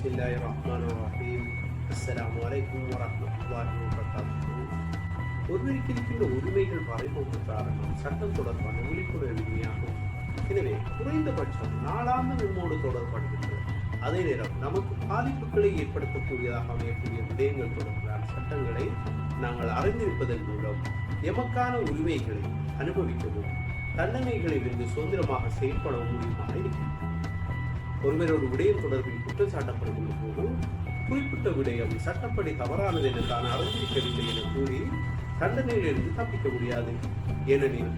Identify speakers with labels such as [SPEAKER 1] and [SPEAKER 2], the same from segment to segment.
[SPEAKER 1] பிஸ்மில்லாஹிர்ரஹ்மானிர்ரஹீம். அஸ்ஸலாமு அலைக்கும் வரஹ்மத்துல்லாஹி வபரகாத்துஹு. ஒருவருக்கு இருக்கின்ற உரிமைகள் வரைபோக்கு காரணம் சட்டம் தொடர்பான விழிப்புணர்வின்மையாகும். எனவே குறைந்தபட்சம் நாளாந்த நம்மோடு தொடர்படுகின்ற அதே நேரம் நமக்கு பாதிப்புகளை ஏற்படுத்தக்கூடியதாக அமையக்கூடிய விடயங்கள் தொடர்பான சட்டங்களை நாங்கள் அறிந்திருப்பதன் மூலம் எமக்கான உரிமைகளை அனுபவிக்கவும் தண்டனைகளிலிருந்து சுதந்திரமாக செயல்படவும் முடியுமாக இருக்கிறது. ஒருவரோடு விடயம் தொடர்பில் குற்றம் சாட்டப்படுகின்ற போது குறிப்பிட்ட விடயம் சட்டப்படி தவறானது என தான் அறிந்திருக்கவில்லை என கூறி தண்டனையிலிருந்து தப்பிக்க முடியாது. ஏனெனில்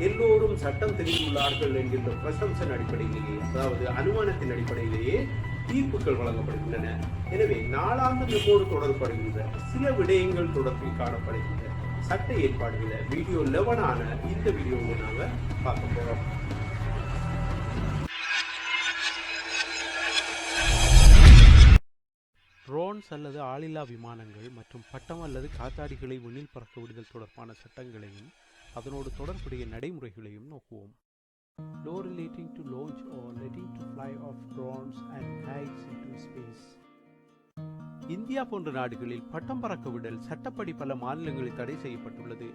[SPEAKER 1] எல்லோரும் சட்டம் தெரிந்துள்ளார்கள் என்கின்ற பிரசம்சன் அடிப்படையிலேயே, அதாவது அனுமானத்தின் அடிப்படையிலேயே தீர்ப்புகள் வழங்கப்படுகின்றன. எனவே நாளாந்த நம்மோடு தொடர்படுகின்ற சில விடயங்கள் தொடர்பில் காணப்படுகின்ற சட்ட ஏற்பாடுகளை வீடியோ 11 இந்த வீடியோவை நாங்கள் பார்க்க போறோம்.
[SPEAKER 2] ட்ரோன்ஸ் அல்லது ஆளில்லா விமானங்கள் மற்றும் பட்டம் அல்லது காத்தாடிகளை விண்ணில் பறக்க விடுதல் தொடர்பான சட்டங்களையும் அதனோடு தொடர்புடைய நடைமுறைகளையும் நோக்குவோம். Law relating to launch or letting to fly of drones and kites into space. India போன்ற நாடுகளில் பட்டம் பறக்க விடல் சட்டப்படி பல மாநிலங்களில் தடை செய்யப்பட்டுள்ளது.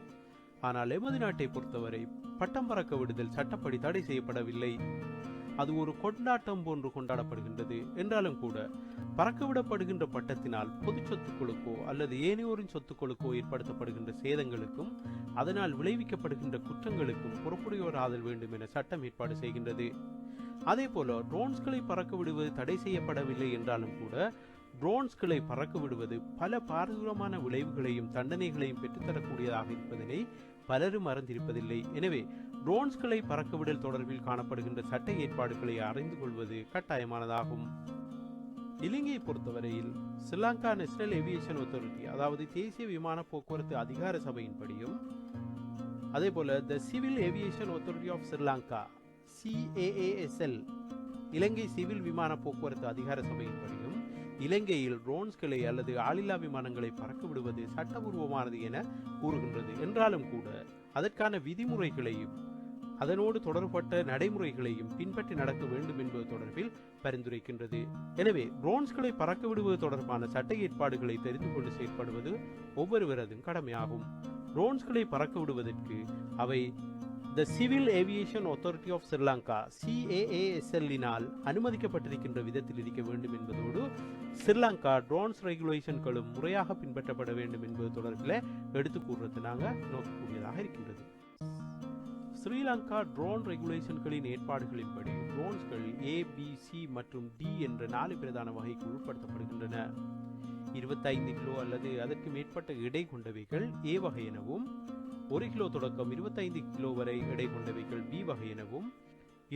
[SPEAKER 2] ஆனால் எமது நாட்டை பொறுத்தவரை பட்டம் பறக்க விடுதல் சட்டப்படி தடை செய்யப்படவில்லை. அது ஒரு கொண்டாட்டம் போன்று கொண்டாடப்படுகின்றது. என்றாலும் கூட பறக்கவிடப்படுகின்ற பட்டத்தினால் பொது சொத்துக்களுக்கோ அல்லது ஏனையோரின் சொத்துக்களுக்கோ ஏற்படுத்தப்படுகின்ற சேதங்களுக்கும் அதனால் விளைவிக்கப்படுகின்ற குற்றங்களுக்கும் பொறுப்புடையோராதல் வேண்டும் என சட்டம் ஏற்பாடு செய்கின்றது. அதே போல ட்ரோன்ஸ்களை பறக்க விடுவது தடை செய்யப்படவில்லை என்றாலும் கூட ட்ரோன்ஸ்களை பறக்க விடுவது பல பாரதூரமான விளைவுகளையும் தண்டனைகளையும் பெற்றுத்தரக்கூடியதாக இருப்பதனை பலரும் அறிந்திருப்பதில்லை. எனவே ட்ரோன்ஸ்களை பறக்கவிடல் தொடர்பில் காணப்படுகின்ற சட்ட ஏற்பாடுகளை அறிந்து கொள்வது கட்டாயமானதாகும். இலங்கையை பொறுத்தவரையில் ஸ்ரீலங்கா நேஷனல் ஏவியேஷன் அத்தாரிட்டி, அதாவது தேசிய விமான போக்குவரத்து அதிகார சபையின்படியும் அதேபோல the civil aviation authority of Sri Lanka CAASL Ilangai civil விமான போக்குவரத்து அதிகார சபையின்படியும் இலங்கையில் ட்ரோன்ஸ்களை அல்லது ஆளில்லா விமானங்களை பறக்க விடுவது சட்டபூர்வமானது என கூறுகின்றது. என்றாலும் கூட அதற்கான விதிமுறைகளையும் அதனோடு தொடர்பட்ட நடைமுறைகளையும் பின்பற்றி நடக்க வேண்டும் என்பது தொடர்பில் பரிந்துரைக்கின்றது. எனவே ட்ரோன்ஸ்களை பறக்க விடுவது தொடர்பான சட்ட ஏற்பாடுகளை தெரிந்து கொண்டு செயற்படுவது ஒவ்வொருவரதும் கடமையாகும். ட்ரோன்ஸ்களை பறக்க விடுவதற்கு அவை the civil aviation authority of Sri Lanka CAASL அனுமதிக்கப்பட்டிருக்கின்ற விதத்தில் இருக்க வேண்டும் என்பதோடு ஸ்ரீலங்கா ட்ரோன்ஸ் ரெகுலேஷன்களும் முறையாக பின்பற்றப்பட வேண்டும் என்பது தொடர்பில் எடுத்து கூறுறது நாங்கள் நோக்கக்கூடியதாக இருக்கின்றது. ஸ்ரீலங்கா ட்ரோன் ரெகுலேஷன்களின் ஏற்பாடுகளின்படி ட்ரோன்ஸ்கள் ABC மற்றும் D என்ற 4 பிரதான வகைக்கு உட்படுத்தப்படுகின்றன. 25 கிலோ அல்லது அதற்கு மேற்பட்ட எடை கொண்டவைகள் A வகை எனவும், 1 கிலோ தொடக்கம் 25 கிலோ வரை எடை கொண்டவைகள் B வகை எனவும்,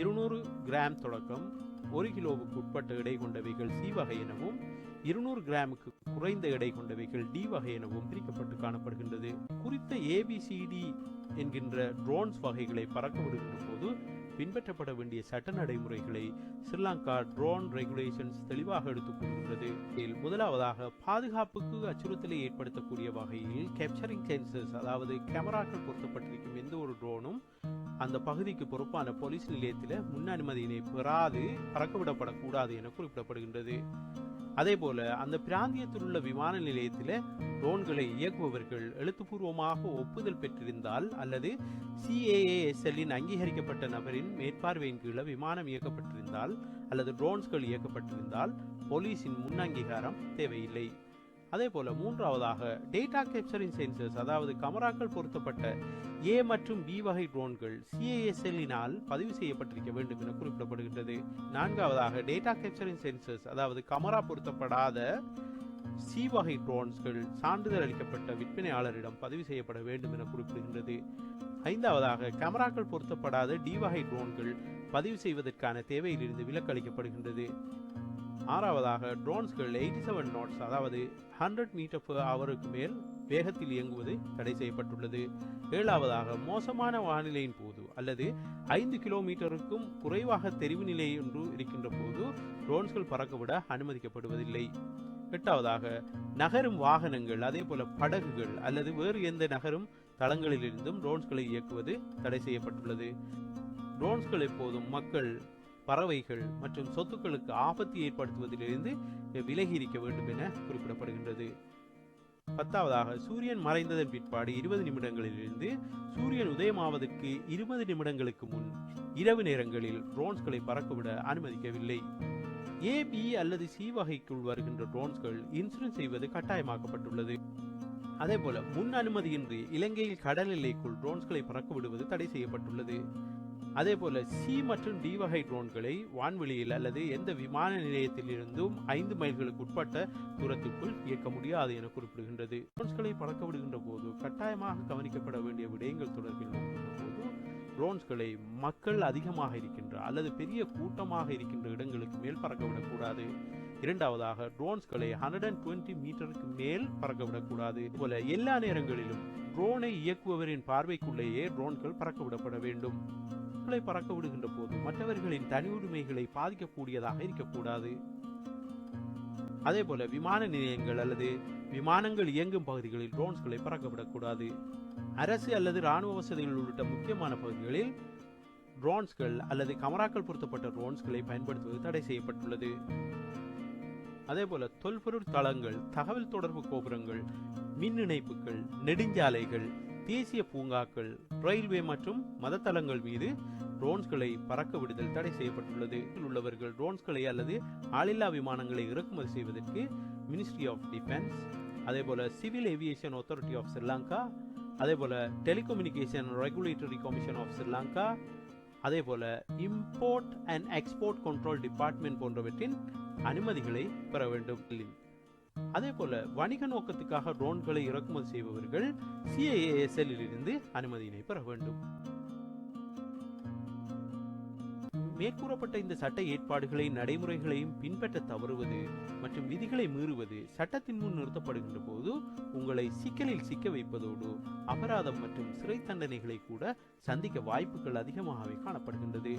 [SPEAKER 2] 200 கிராம் தொடக்கம் 1 கிலோவுக்கு உட்பட்ட எடை கொண்டவைகள் C வகை எனவும், 200 கிராமுக்கு குறைந்த எடை கொண்டவைகள் D வகை எனவும் பிரிக்கப்பட்டு காணப்படுகின்றது. குறித்த ABCD என்கின்ற ட்ரோன்ஸ் வகைகளை பறக்க விடுகின்ற போது பின்பற்றப்பட வேண்டிய சட்ட நடைமுறைகளை ஸ்ரீலங்கா ட்ரோன் ரெகுலேஷன்ஸ் தெளிவாக எடுத்துக் கூறுகின்றது. முதலாவதாக பாதுகாப்புக்கு அச்சுறுத்தலை ஏற்படுத்தக்கூடிய வகையில் கேப்சரிங் சென்சர்ஸ், அதாவது கேமராக்கள் பொருத்தப்பட்டிருக்கும் எந்த ஒரு ட்ரோனும் அந்த பகுதிக்கு பொறுப்பான போலீஸ் நிலையத்தில் முன் அனுமதியினை பெறாது பறக்கவிடப்படக்கூடாது என குறிப்பிடப்படுகின்றது. அதே போல அந்த பிராந்தியத்தில் உள்ள விமான நிலையத்தில் ட்ரோன்களை இயக்குபவர்கள் எழுத்துப்பூர்வமாக ஒப்புதல் பெற்றிருந்தால் அல்லது CAASL அங்கீகரிக்கப்பட்ட நபரின் மேற்பார்வையின் கீழே விமானம் இயக்கப்பட்டிருந்தால் அல்லது ட்ரோன்ஸ்கள் இயக்கப்பட்டிருந்தால் போலீஸின் முன் அங்கீகாரம் தேவையில்லை. அதே போல மூன்றாவதாக டேட்டா கேப்சரிங் சென்சர்ஸ், அதாவது கமராக்கள் பொருத்தப்பட்ட A மற்றும் B வகை ட்ரோன்கள் CAASL பதிவு செய்யப்பட்டிருக்க வேண்டும் என குறிப்பிடப்படுகின்றது. நான்காவதாக டேட்டா கேப்சரிங் சென்சர்ஸ், அதாவது கமரா பொருத்தப்படாத C வகை ட்ரோன்ஸ்கள் சான்றிதழ் அளிக்கப்பட்ட விற்பனையாளரிடம் பதிவு செய்யப்பட வேண்டும் என குறிப்பிடுகின்றது. ஐந்தாவதாக கேமராக்கள் பொருத்தப்படாத D வகை ட்ரோன்கள் பதிவு செய்வதற்கான தேவையிலிருந்து விலக்கு அளிக்கப்படுகின்றது. ஆறாவதாக ட்ரோன்ஸ்கள் 87 knots, அதாவது 100 மீட்டர்/ஹவருக்கு மேல் வேகத்தில் இயங்குவது தடை செய்யப்பட்டுள்ளது. ஏழாவதாக மோசமான வானிலையின் போது அல்லது 5 கிலோமீட்டருக்கும் குறைவாக தெரிவு நிலை ஒன்று இருக்கின்ற போது ட்ரோன்ஸ்கள் பறக்கவிட அனுமதிக்கப்படுவதில்லை. எட்டாவதாக நகரும் வாகனங்கள், அதே போல படகுகள் அல்லது வேறு எந்த நகரும் தளங்களிலிருந்தும் ட்ரோன்ஸ்களை இயக்குவது தடை செய்யப்பட்டுள்ளது. ட்ரோன்ஸ்கள் எப்போதும் மக்கள் பறவைகள் மற்றும் சொத்துக்களுக்கு ஆபத்து ஏற்படுத்துவதிலிருந்து விலகி இருக்க வேண்டும் என குறிப்பிடப்படுகின்றது. 10ஆவதாக, சூரியன் மறைந்ததன் பிற்பாடு 20 நிமிடங்களிலிருந்து சூரியன் உதயமாவதற்கு 20 நிமிடங்களுக்கு முன் இரவு நேரங்களில் ட்ரோன்ஸ்களை பறக்கவிட அனுமதிக்கவில்லை. A, B அல்லது C வகைக்குள் வருகின்ற ட்ரோன்ஸ்கள் இன்சூரன்ஸ் செய்வது கட்டாயமாக்கப்பட்டுள்ளது. அதேபோல முன் அனுமதியின்றி இலங்கையில் கடல் எல்லைக்குள் ட்ரோன்ஸ்களை பறக்க விடுவது தடை செய்யப்பட்டுள்ளது. அதேபோல C மற்றும் D வகை ட்ரோன்களை வான்வெளியில் அல்லது எந்த விமான நிலையத்தில் இருந்தும் 5 மைல்களுக்கு உட்பட்ட தூரத்திற்குள் இயக்க முடியாது என குறிப்பிடுகின்றது. ட்ரோன்ஸ்களை பறக்க விடுகின்ற போது கட்டாயமாக கவனிக்கப்பட வேண்டிய விடயங்கள் தொடர்பில் நோக்கின்ற போது ட்ரோன்ஸ்களை மக்கள் அதிகமாக இருக்கின்ற அல்லது பெரிய கூட்டமாக இருக்கின்ற இடங்களுக்கு மேல் பறக்கவிடக்கூடாது. இரண்டாவதாக, ட்ரோன்ஸ்களை 120 மீட்டருக்கு மேல் பறக்கவிடக்கூடாது. போல எல்லா நேரங்களிலும் ட்ரோனை இயக்குபவரின் பார்வைக்குள்ளேயே ட்ரோன்கள் பறக்கவிடப்பட வேண்டும். பறக்க விடுகின்ற போது மற்றவர்களின் தனி உரிமைகளை பாதிக்கக்கூடியதாக இருக்கக்கூடாது. அதேபோல விமான நிலையங்கள் அல்லது விமானங்கள் இயங்கும் பகுதிகளில் ட்ரோன்ஸ்களை பறக்கவிடக்கூடாது. அரசு அல்லது இராணுவ வசதிகள் உள்ளிட்ட முக்கியமான பகுதிகளில் ட்ரோன்ஸ்கள் அல்லது கமராக்கள் பொருத்தப்பட்ட ட்ரோன்ஸ்களை பயன்படுத்துவது தடை செய்யப்பட்டுள்ளது. அதேபோல தொல்பொருள் தளங்கள், தகவல் தொடர்பு கோபுரங்கள், மின் இணைப்புகள், நெடுஞ்சாலைகள், தேசிய பூங்காக்கள், ரயில்வே மற்றும் மதத்தளங்கள் மீது ட்ரோன்ஸ்களை பறக்க விடுதல் தடை செய்யப்பட்டுள்ளது. உள்ளவர்கள் ட்ரோன்ஸ்களை அல்லது ஆளில்லா விமானங்களை இறக்குமதி செய்வதற்கு மினிஸ்ட்ரி ஆஃப் டிஃபென்ஸ், அதேபோல Civil aviation authority of Sri Lanka, அதேபோல Telecommunication Regulatory Commission of Sri Lanka, அதேபோல Import and Export Control Department போன்றவற்றின் அனுமதிகளை பெற வேண்டும். அதேபோல வணிக நோக்கத்துக்காக ட்ரோன்களை இறக்குமதி செய்பவர்கள் CAASL இருந்து அனுமதியினை பெற வேண்டும். மேற்கூறப்பட்ட இந்த சட்ட ஏற்பாடுகளை நடைமுறைகளையும் பின்பற்ற தவறுவது மற்றும் விதிகளை மீறுவது சட்டத்தின் முன் நிறுத்தப்படுகின்ற போது உங்களை சிக்கலில் சிக்க வைப்பதோடு அபராதம் மற்றும் சிறை தண்டனைகளை கூட சந்திக்க வாய்ப்புகள் அதிகமாகவே காணப்படுகின்றது.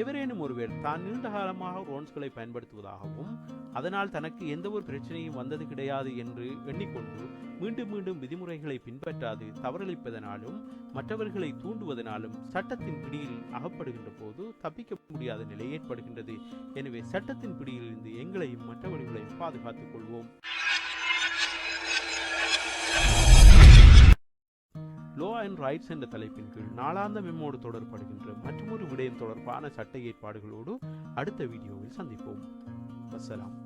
[SPEAKER 2] எவரேனும் ஒருவர் தான் நீண்ட காலமாக ட்ரோன்ஸ்களை பயன்படுத்துவதாகவும் அதனால் தனக்கு எந்த ஒரு பிரச்சனையும் வந்தது கிடையாது என்று எண்ணிக்கொண்டு மீண்டும் மீண்டும் விதிமுறைகளை பின்பற்றாது தவறளிப்பதனாலும் மற்றவர்களை தூண்டுவதனாலும் சட்டத்தின் பிடியில் அகப்படுகின்ற போது தப்பிக்க முடியாத நிலை ஏற்படுகின்றது. எனவே சட்டத்தின் பிடியிலிருந்து எங்களையும் மற்றவர்களையும் பாதுகாத்துக் கொள்வோம். லோ அண்ட் ரைட்ஸ் என்ற தலைப்பின் கீழ் நாளாந்த மெம்மோடு தொடர்படுகின்ற மற்றொரு விடயம் தொடர்பான சட்ட ஏற்பாடுகளோடு அடுத்த வீடியோவில் சந்திப்போம். வஸ்ஸலாம்.